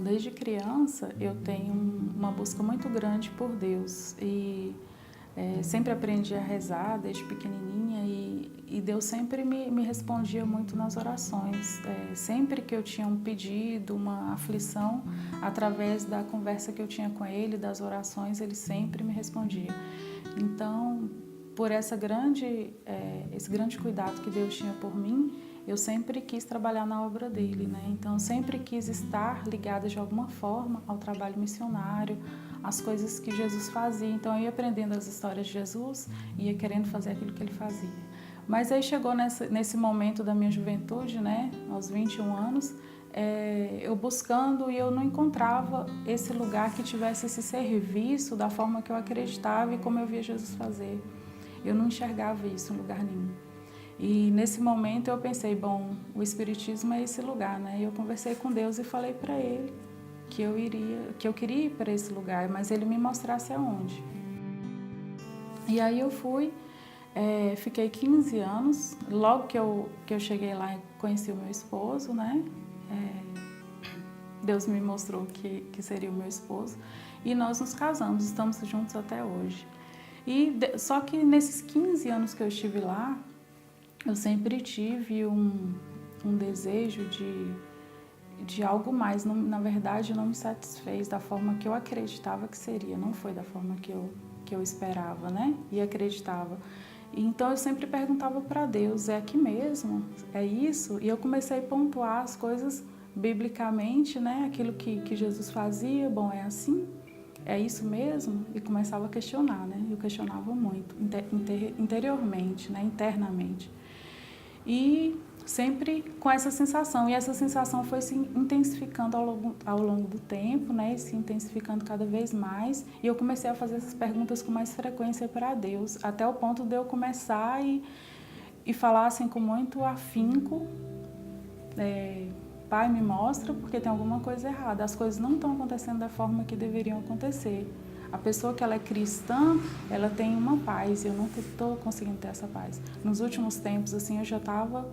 Desde criança eu tenho uma busca muito grande por Deus e sempre aprendi a rezar desde pequenininha e Deus sempre me respondia muito nas orações. Sempre que eu tinha um pedido, uma aflição, através da conversa que eu tinha com Ele, das orações, Ele sempre me respondia. Então, por esse grande cuidado que Deus tinha por mim, eu sempre quis trabalhar na obra dele, né? Então, eu sempre quis estar ligada de alguma forma ao trabalho missionário, às coisas que Jesus fazia. Então, eu ia aprendendo as histórias de Jesus e ia querendo fazer aquilo que ele fazia. Mas aí chegou nesse momento da minha juventude, né? Aos 21 anos, eu buscando e eu não encontrava esse lugar que tivesse esse serviço da forma que eu acreditava e como eu via Jesus fazer. Eu não enxergava isso em lugar nenhum. E nesse momento eu pensei, bom, o Espiritismo é esse lugar, né? E eu conversei com Deus e falei para Ele que eu queria ir para esse lugar, mas Ele me mostrasse aonde. E aí eu fui, fiquei 15 anos, logo que eu cheguei lá conheci o meu esposo, né? Deus me mostrou que seria o meu esposo e nós nos casamos, estamos juntos até hoje. Só que nesses 15 anos que eu estive lá, eu sempre tive um desejo de algo mais. Não, na verdade, não me satisfez da forma que eu acreditava que seria. Não foi da forma que eu esperava, né? E acreditava. Então, eu sempre perguntava para Deus, é aqui mesmo? É isso? E eu comecei a pontuar as coisas biblicamente, né? Aquilo que Jesus fazia, bom, é assim? É isso mesmo? E começava a questionar, né? Eu questionava muito, interiormente, né? Internamente. E sempre com essa sensação. E essa sensação foi se intensificando ao longo do tempo, né? E se intensificando cada vez mais. E eu comecei a fazer essas perguntas com mais frequência para Deus, até o ponto de eu começar e falar assim com muito afinco, Pai, me mostra porque tem alguma coisa errada. As coisas não estão acontecendo da forma que deveriam acontecer. A pessoa que ela é cristã, ela tem uma paz, eu não estou conseguindo ter essa paz. Nos últimos tempos, assim, eu já estava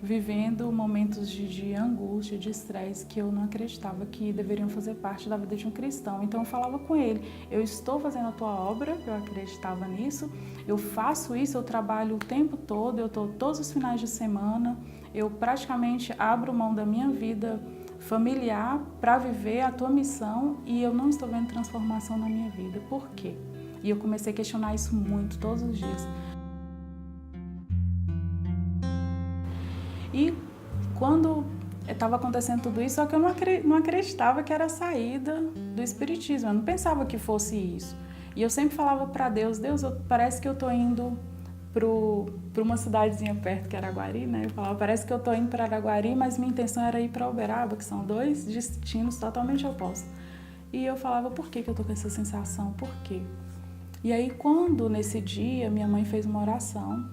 vivendo momentos de angústia, de estresse, que eu não acreditava que deveriam fazer parte da vida de um cristão. Então eu falava com ele, eu estou fazendo a tua obra, eu acreditava nisso, eu faço isso, eu trabalho o tempo todo, eu estou todos os finais de semana, eu praticamente abro mão da minha vida familiar para viver a tua missão e eu não estou vendo transformação na minha vida. Por quê? E eu comecei a questionar isso muito, todos os dias. E quando estava acontecendo tudo isso, só que eu não acreditava que era a saída do Espiritismo, eu não pensava que fosse isso. E eu sempre falava para Deus, parece que eu estou indo para uma cidadezinha perto, que era Araguari, né? Eu falava, parece que eu estou indo para Araguari, mas minha intenção era ir para Uberaba, que são dois destinos totalmente opostos. E eu falava, por que eu estou com essa sensação? Por quê? E aí, quando nesse dia minha mãe fez uma oração,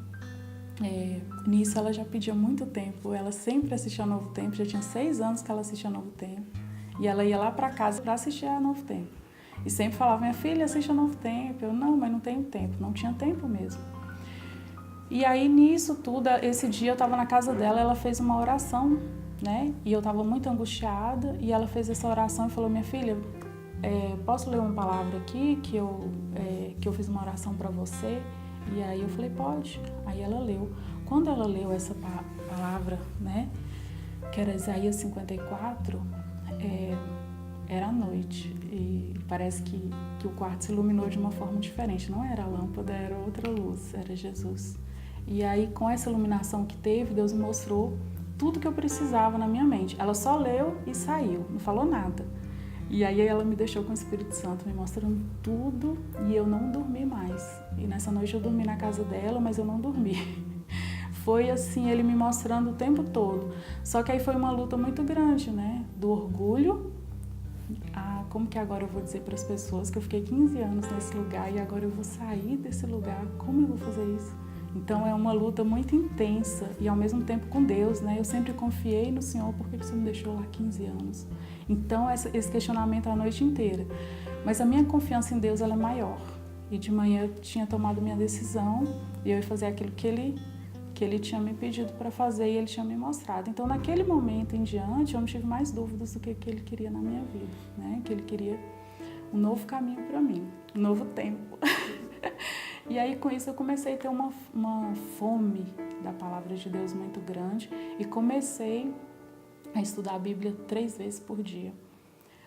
nisso ela já pedia muito tempo, ela sempre assistia a Novo Tempo, já tinha 6 anos que ela assistia a Novo Tempo, e ela ia lá para casa para assistir a Novo Tempo. E sempre falava, minha filha, assiste a Novo Tempo. Eu, não, mas não tenho tempo, não tinha tempo mesmo. E aí, nisso tudo, esse dia eu estava na casa dela, ela fez uma oração, né? E eu estava muito angustiada, e ela fez essa oração e falou, minha filha, posso ler uma palavra aqui, que eu fiz uma oração para você? E aí eu falei, pode. Aí ela leu. Quando ela leu essa palavra, né? Que era Isaías 54, era à noite. E parece que o quarto se iluminou de uma forma diferente. Não era a lâmpada, era outra luz, era Jesus. E aí, com essa iluminação que teve, Deus me mostrou tudo que eu precisava na minha mente. Ela só leu e saiu, não falou nada. E aí ela me deixou com o Espírito Santo, me mostrando tudo, e eu não dormi mais. E nessa noite eu dormi na casa dela, mas eu não dormi. Foi assim, ele me mostrando o tempo todo. Só que aí foi uma luta muito grande, né? Do orgulho. Como que agora eu vou dizer para as pessoas que eu fiquei 15 anos nesse lugar e agora eu vou sair desse lugar? Como eu vou fazer isso? Então é uma luta muito intensa e ao mesmo tempo com Deus, né? Eu sempre confiei no Senhor, por que você me deixou lá 15 anos? Então esse questionamento a noite inteira. Mas a minha confiança em Deus, ela é maior. E de manhã eu tinha tomado minha decisão e eu ia fazer aquilo que que ele tinha me pedido para fazer e ele tinha me mostrado. Então, naquele momento em diante, eu não tive mais dúvidas do que ele queria na minha vida, né? Que ele queria um novo caminho para mim, um novo tempo. E aí, com isso, eu comecei a ter uma fome da palavra de Deus muito grande e comecei a estudar a Bíblia 3 vezes por dia,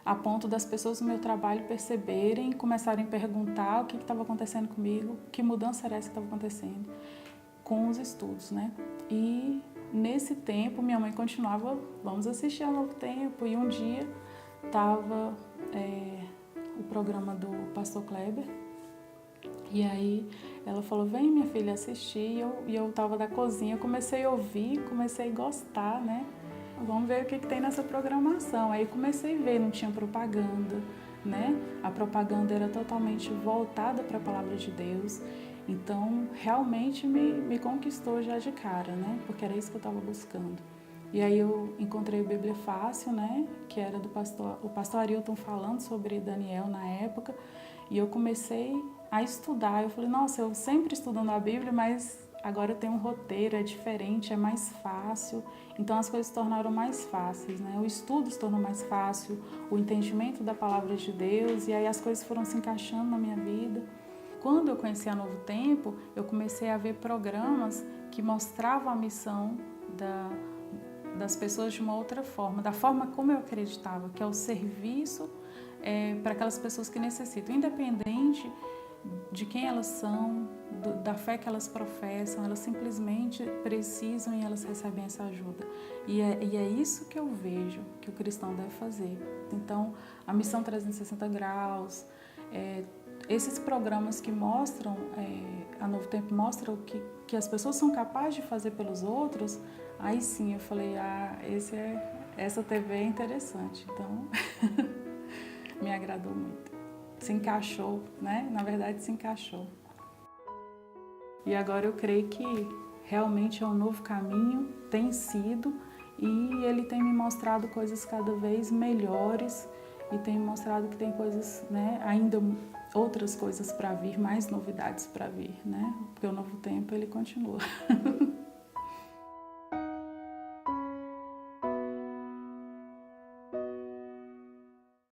a ponto das pessoas do meu trabalho perceberem e começarem a perguntar o que estava acontecendo comigo, que mudança era essa que estava acontecendo com os estudos, né? E nesse tempo, minha mãe continuava, vamos assistir ao Novo Tempo, e um dia estava o programa do pastor Kleber, e aí ela falou, vem minha filha assistir, e eu estava da cozinha, comecei a ouvir, comecei a gostar, né? Vamos ver o que tem nessa programação. Aí comecei a ver, não tinha propaganda, né? A propaganda era totalmente voltada para a palavra de Deus, então realmente me conquistou já de cara, né? Porque era isso que eu estava buscando. E aí eu encontrei o Bíblia Fácil, né? Que era do o pastor Arilton falando sobre Daniel na época, e eu comecei a estudar. Eu falei, nossa, eu sempre estudando a Bíblia, mas agora eu tenho um roteiro, é diferente, é mais fácil. Então as coisas se tornaram mais fáceis, né? O estudo se tornou mais fácil, o entendimento da palavra de Deus, e aí as coisas foram se encaixando na minha vida. Quando eu conheci a Novo Tempo, eu comecei a ver programas que mostravam a missão das pessoas de uma outra forma, da forma como eu acreditava, que é o serviço para aquelas pessoas que necessitam, independente de quem elas são, da fé que elas professam, elas simplesmente precisam e elas recebem essa ajuda. E é isso que eu vejo que o cristão deve fazer. Então, a Missão 360 Graus, esses programas que mostram, a Novo Tempo mostra o que as pessoas são capazes de fazer pelos outros, aí sim eu falei, essa TV é interessante. Então, me agradou muito. Se encaixou, né? Na verdade, se encaixou. E agora eu creio que realmente é um novo caminho, tem sido, e ele tem me mostrado coisas cada vez melhores e tem me mostrado que tem coisas, né? Ainda outras coisas para vir, mais novidades para vir, né? Porque o Novo Tempo, ele continua.